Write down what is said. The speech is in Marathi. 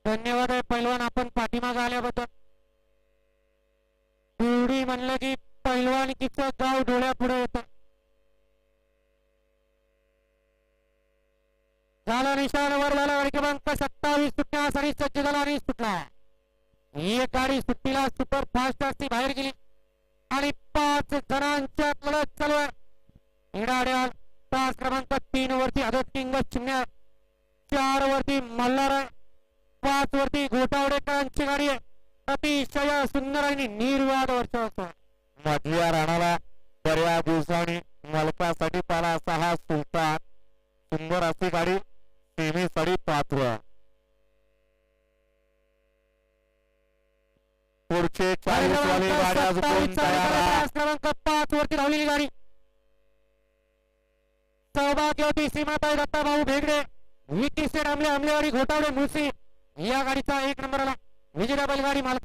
धन्यवाद आहे पैलवान, आपण पाठीमागे आल्याबद्दल. पिवडी म्हणलं की पैलवानकीचं गाव डोळ्यापुढे येतं. झाला निशाण वर झाला. गाडी क्रमांक 27 सुटण्यासाठी सज्ज झाला आणि सुटला. ही गाडी सुट्टीला सुपर फास्ट असती बाहेर गेली आणि 5 जणांच्या लढत चालू आहे. हिडाड्या तास क्रमांक 3 वरती आदत किंग चिमण्या, 4 वरती मल्हार, 5 वरती घोटावडेकरांची गाडी आहे. अतिशय सुंदर आणि निर्वाद वर्चस्व. मधल्या राणाला बऱ्याच दिवसांनी मलकासाठी पाला असा हा सुलतान. सुंदर अशी गाडी सेमीसाठी पात्र. पुढचे 40 वाली गाडी अजून तयार. क्रमांक 5 वरती धावलेली गाडी सौभाग्यवती सीमाताई दत्ताभाऊ भेगडे, विकी सेठ आमले, आमलेवाडी, घोटावडे, मुळशी या गाडीचा 1 नंबरला विजेता बैलगाडी मालक.